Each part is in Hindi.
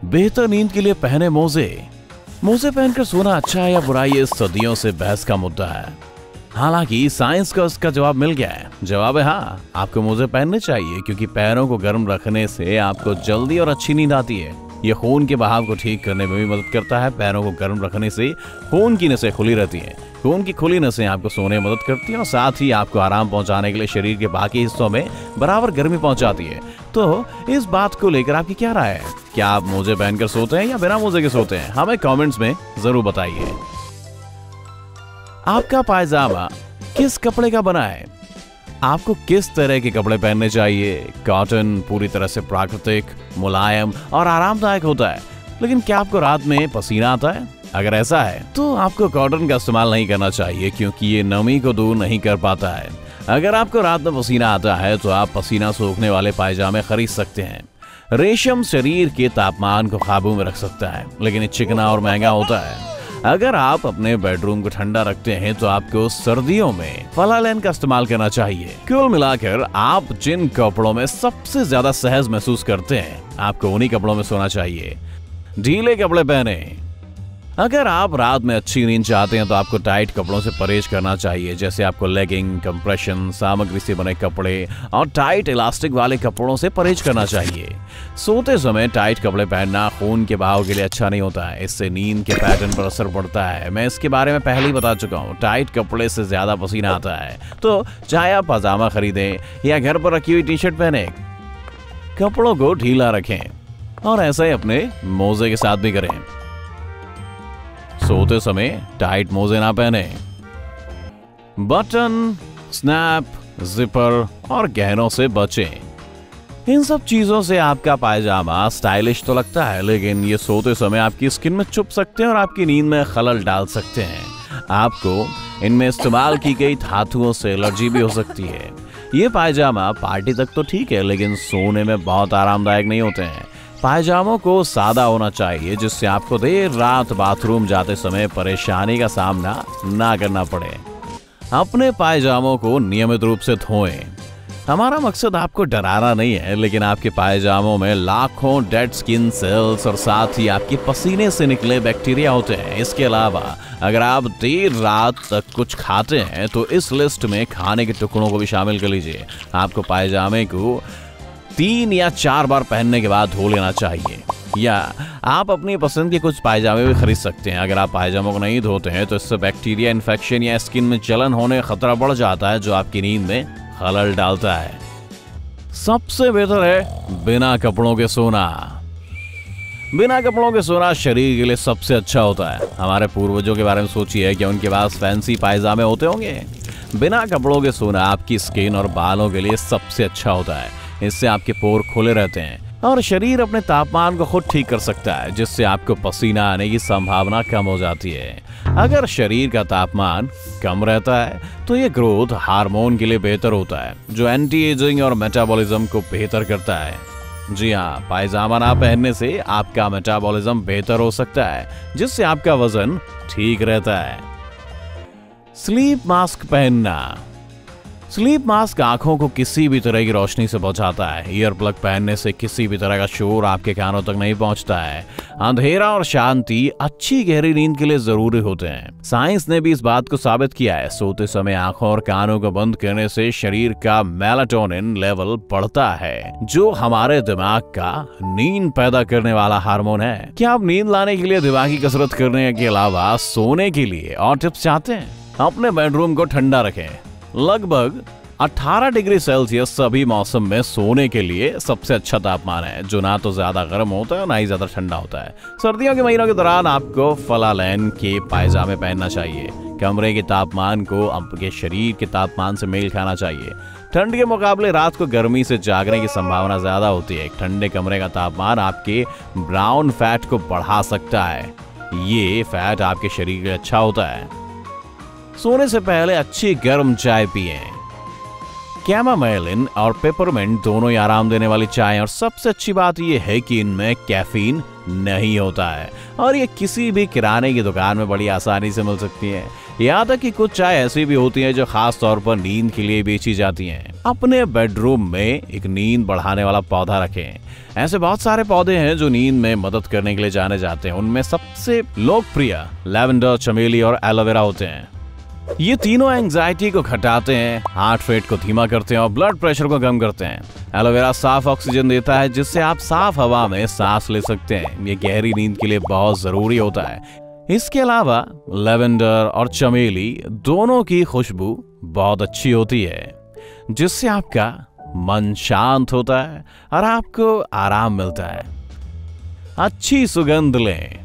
बेहतर नींद के लिए पहने मोजे। मोजे पहनकर सोना अच्छा है या बुरा, ये सदियों से बहस का मुद्दा है। हालांकि साइंस का उसका जवाब मिल गया है। जवाब है हाँ, आपको मोजे पहनने चाहिए क्योंकि पैरों को गर्म रखने से आपको जल्दी और अच्छी नींद आती है। ये खून के बहाव को ठीक करने में भी मदद करता है। पैरों को गर्म रखने से खून की नसें खुली रहती हैं। खून की खुली नसें आपको सोने में मदद करती हैं और साथ ही आपको आराम पहुंचाने के लिए शरीर के बाकी हिस्सों में बराबर गर्मी पहुंचाती है। तो इस बात को लेकर आपकी क्या राय है? क्या आप मोजे पहनकर सोते हैं या बिना मोजे के सोते हैं? हमें कमेंट्स में जरूर बताइए। आपका पायजामा किस कपड़े का बना है? आपको किस तरह के कपड़े पहनने चाहिए? कॉटन पूरी तरह से प्राकृतिक, मुलायम और आरामदायक होता है, लेकिन क्या आपको रात में पसीना आता है? अगर ऐसा है तो आपको कॉटन का इस्तेमाल नहीं करना चाहिए क्योंकि ये नमी को दूर नहीं कर पाता है। अगर आपको रात में पसीना आता है तो आप पसीना सोखने वाले पायजामे खरीद सकते हैं। रेशम शरीर के तापमान को काबू में रख सकता है, लेकिन ये चिकना और महंगा होता है। अगर आप अपने बेडरूम को ठंडा रखते हैं तो आपको सर्दियों में फलालैन का इस्तेमाल करना चाहिए। कुल मिलाकर आप जिन कपड़ों में सबसे ज्यादा सहज महसूस करते हैं, आपको उन्हीं कपड़ों में सोना चाहिए। ढीले कपड़े पहने। अगर आप रात में अच्छी नींद चाहते हैं तो आपको टाइट कपड़ों से परहेज करना चाहिए, जैसे आपको लेगिंग, कंप्रेशन सामग्री से बने कपड़े और टाइट इलास्टिक वाले कपड़ों से परहेज करना चाहिए। सोते समय टाइट कपड़े पहनना खून के बहाव के लिए अच्छा नहीं होता है। इससे नींद के पैटर्न पर असर पड़ता है। मैं इसके बारे में पहले ही बता चुका हूँ। टाइट कपड़े से ज्यादा पसीना आता है, तो चाहे आप पजामा खरीदें या घर पर रखी हुई टी शर्ट पहने, कपड़ों को ढीला रखें और ऐसा ही अपने मोजे के साथ भी करें। सोते समय टाइट मोजे ना पहने। बटन, स्नैप, जिपर और गहनों से बचें। इन सब चीजों से आपका पायजामा स्टाइलिश तो लगता है, लेकिन ये सोते समय आपकी स्किन में चुभ सकते हैं और आपकी नींद में खलल डाल सकते हैं। आपको इनमें इस्तेमाल की गई धातुओं से एलर्जी भी हो सकती है। ये पायजामा पार्टी तक तो ठीक है, लेकिन सोने में बहुत आरामदायक नहीं होते हैं। पायजामों को सादा होना चाहिए, जिससे आपको देर रात बाथरूम जाते समय परेशानी का सामना ना करना पड़े। अपने पायजामों को नियमित रूप से धोएं। हमारा मकसद आपको डराना नहीं है, लेकिन आपके पायजामों में लाखों डेड स्किन सेल्स और साथ ही आपके पसीने से निकले बैक्टीरिया होते हैं। इसके अलावा अगर आप देर रात तक कुछ खाते हैं तो इस लिस्ट में खाने के टुकड़ों को भी शामिल कर लीजिए। आपको पायजामे को 3 या 4 बार पहनने के बाद धो लेना चाहिए, या आप अपनी पसंद के कुछ पायजामे भी खरीद सकते हैं। अगर आप पायजामों को नहीं धोते हैं तो इससे बैक्टीरिया इन्फेक्शन या स्किन में जलन होने का खतरा बढ़ जाता है, जो आपकी नींद में खलल डालता है। सबसे बेहतर है बिना कपड़ों के सोना। बिना कपड़ों के सोना शरीर के लिए सबसे अच्छा होता है। हमारे पूर्वजों के बारे में सोचिए, क्या उनके पास फैंसी पायजामे होते होंगे? बिना कपड़ों के सोना आपकी स्किन और बालों के लिए सबसे अच्छा होता है। इससे आपके पोर खुले रहते हैं और शरीर अपने तापमान को खुद ठीक कर सकता है, जिससे आपको पसीना आने की संभावना कम हो जाती है। अगर शरीर का तापमान कम रहता है तो ये ग्रोथ हार्मोन के लिए बेहतर होता है, जो एंटी एजिंग और मेटाबॉलिज्म को बेहतर करता है। जी हाँ, पायजामा ना पहनने से आपका मेटाबॉलिज्म बेहतर हो सकता है, जिससे आपका वजन ठीक रहता है। स्लीप मास्क पहनना। स्लीप मास्क आंखों को किसी भी तरह की रोशनी से बचाता है। ईयर प्लग पहनने से किसी भी तरह का शोर आपके कानों तक नहीं पहुंचता है। अंधेरा और शांति अच्छी गहरी नींद के लिए जरूरी होते हैं। साइंस ने भी इस बात को साबित किया है। सोते समय आंखों और कानों को बंद करने से शरीर का मेलाटोनिन लेवल बढ़ता है, जो हमारे दिमाग का नींद पैदा करने वाला हार्मोन है। क्या आप नींद लाने के लिए दिमागी कसरत करने के अलावा सोने के लिए और टिप्स चाहते हैं? अपने बेडरूम को ठंडा रखें। लगभग 18 डिग्री सेल्सियस सभी मौसम में सोने के लिए सबसे अच्छा तापमान है, जो ना तो ज्यादा गर्म होता है ना ही ज्यादा ठंडा होता है। सर्दियों के महीनों के दौरान आपको फलालैन के पायजामे पहनना चाहिए। कमरे के तापमान को आपके शरीर के तापमान से मेल खाना चाहिए। ठंड के मुकाबले रात को गर्मी से जागने की संभावना ज्यादा होती है। ठंडे कमरे का तापमान आपके ब्राउन फैट को बढ़ा सकता है। ये फैट आपके शरीर के लिए अच्छा होता है। सोने से पहले अच्छी गर्म चाय पिएं। कैमोमाइलिन और पेपरमिंट दोनों ही आराम देने वाली चाय, और सबसे अच्छी बात यह है कि इनमें कैफीन नहीं होता है और ये किसी भी किराने की दुकान में बड़ी आसानी से मिल सकती है। यहाँ तक कि कुछ चाय ऐसी भी होती हैं जो खास तौर पर नींद के लिए बेची जाती हैं। अपने बेडरूम में एक नींद बढ़ाने वाला पौधा रखें। ऐसे बहुत सारे पौधे हैं जो नींद में मदद करने के लिए जाने जाते हैं। उनमें सबसे लोकप्रिय लैवेंडर, चमेली और एलोवेरा होते हैं। ये तीनों एंजाइटी को घटाते हैं, हार्ट रेट को धीमा करते हैं और ब्लड प्रेशर को कम करते हैं। एलोवेरा साफ ऑक्सीजन देता है जिससे आप साफ हवा में सांस ले सकते हैं। ये गहरी नींद के लिए बहुत जरूरी होता है। इसके अलावा लैवेंडर और चमेली दोनों की खुशबू बहुत अच्छी होती है जिससे आपका मन शांत होता है और आपको आराम मिलता है। अच्छी सुगंध लें।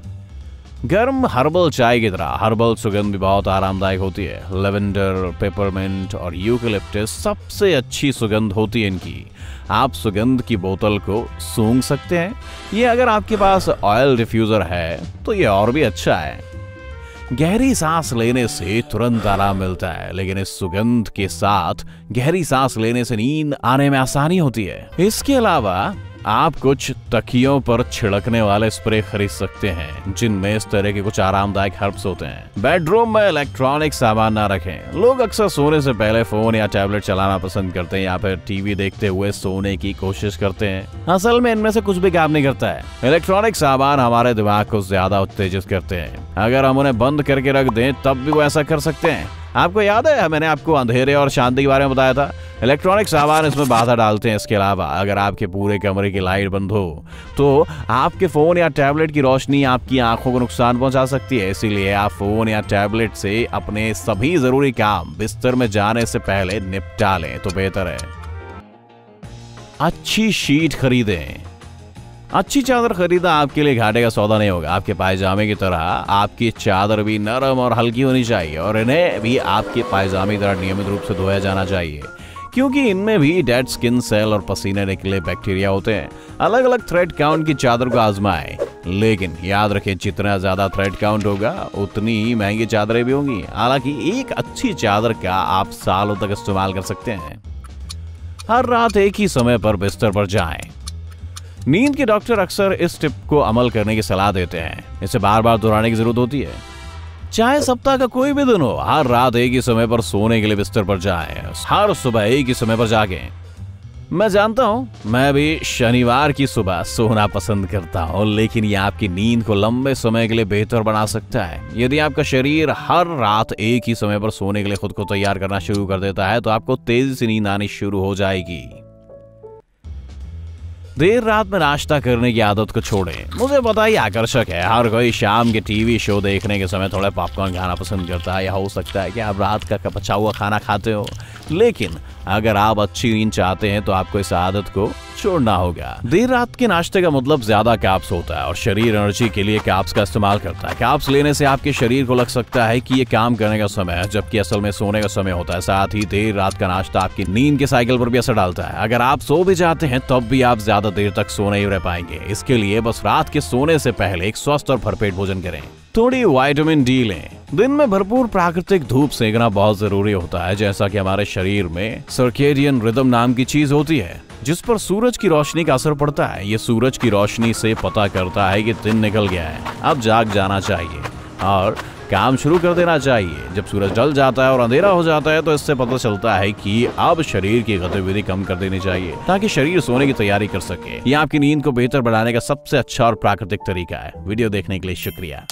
गर्म हर्बल चाय की तरह हर्बल सुगंध भी बहुत आरामदायक होती है। लेवेंडर, पेपरमिंट और यूकेलिप्टस सबसे अच्छी सुगंध होती है इनकी। आप सुगंध की बोतल को सूंघ सकते हैं। ये अगर आपके पास ऑयल डिफ्यूजर है तो ये और भी अच्छा है। गहरी सांस लेने से तुरंत आराम मिलता है, लेकिन इस सुगंध के साथ गहरी सांस लेने से नींद आने में आसानी होती है। इसके अलावा आप कुछ तकियों पर छिड़कने वाले स्प्रे खरीद सकते हैं जिनमें इस तरह के कुछ आरामदायक हर्ब्स होते हैं। बेडरूम में इलेक्ट्रॉनिक सामान ना रखें। लोग अक्सर सोने से पहले फोन या टैबलेट चलाना पसंद करते हैं या फिर टीवी देखते हुए सोने की कोशिश करते हैं। असल में इनमें से कुछ भी काम नहीं करता है। इलेक्ट्रॉनिक सामान हमारे दिमाग को ज्यादा उत्तेजित करते हैं। अगर हम उन्हें बंद करके रख दें तब भी वो ऐसा कर सकते हैं। आपको याद है मैंने आपको अंधेरे और शांति के बारे में बताया था। इलेक्ट्रॉनिक सामान इसमें बाधा डालते हैं। इसके अलावा अगर आपके पूरे कमरे की लाइट बंद हो तो आपके फोन या टैबलेट की रोशनी आपकी आंखों को नुकसान पहुंचा सकती है। इसीलिए आप फोन या टैबलेट से अपने सभी जरूरी काम बिस्तर में जाने से पहले निपटा लें तो बेहतर है। अच्छी शीट खरीदें। अच्छी चादर खरीदना आपके लिए घाटे का सौदा नहीं होगा। आपके पायजामे की तरह आपकी चादर भी नरम और हल्की होनी चाहिए और इन्हें भी आपके पायजामे की तरह नियमित रूप से धोया जाना चाहिए, क्योंकि इनमें भी डेड स्किन सेल और पसीने निकले बैक्टीरिया होते हैं। अलग अलग थ्रेड काउंट की चादर को आजमाएं, लेकिन याद रखें जितना ज्यादा थ्रेड काउंट होगा उतनी ही महंगी चादरें भी होंगी। हालांकि एक अच्छी चादर का आप सालों तक इस्तेमाल कर सकते हैं। हर रात एक ही समय पर बिस्तर पर जाएं। नींद के डॉक्टर अक्सर इस टिप को अमल करने की सलाह देते हैं। इसे बार बार दोहराने की जरूरत होती है। चाहे सप्ताह का कोई भी दिन हो, हर रात एक ही समय पर सोने के लिए बिस्तर पर जाएं। हर सुबह एक ही समय पर जागें। मैं जानता हूं, मैं भी शनिवार की सुबह सोना पसंद करता हूं, लेकिन यह आपकी नींद को लंबे समय के लिए बेहतर बना सकता है। यदि आपका शरीर हर रात एक ही समय पर सोने के लिए खुद को तैयार करना शुरू कर देता है तो आपको तेजी से नींद आनी शुरू हो जाएगी। देर रात में नाश्ता करने की आदत को छोड़ें। मुझे पता ही आकर्षक है, हर कोई शाम के टीवी शो देखने के समय थोड़ा पॉपकॉर्न खाना पसंद करता है, या हो सकता है कि आप रात का बचा हुआ खाना खाते हो। लेकिन अगर आप अच्छी नींद चाहते हैं तो आपको इस आदत को छोड़ना होगा। देर रात के नाश्ते का मतलब ज्यादा कैप्स होता है और शरीर एनर्जी के लिए कैप्स का इस्तेमाल करता है। कैप्स लेने से आपके शरीर को लग सकता है कि ये काम करने का समय है, जबकि असल में सोने का समय होता है। साथ ही देर रात का नाश्ता आपकी नींद के साइकिल पर भी असर डालता है। अगर आप सो भी जाते हैं तब भी आप ज्यादा देर तक सो नहीं रह पाएंगे। इसके लिए बस रात के सोने से पहले एक स्वस्थ और भरपेट भोजन करें। थोड़ी विटामिन डी लें। दिन में भरपूर प्राकृतिक धूप सेकना बहुत जरूरी होता है। जैसा कि हमारे शरीर में सर्केडियन रिदम नाम की चीज होती है जिस पर सूरज की रोशनी का असर पड़ता है। ये सूरज की रोशनी से पता करता है कि दिन निकल गया है, अब जाग जाना चाहिए और काम शुरू कर देना चाहिए। जब सूरज ढल जाता है और अंधेरा हो जाता है तो इससे पता चलता है कि अब शरीर की गतिविधि कम कर देनी चाहिए ताकि शरीर सोने की तैयारी कर सके। ये आपकी नींद को बेहतर बनाने का सबसे अच्छा और प्राकृतिक तरीका है। वीडियो देखने के लिए शुक्रिया।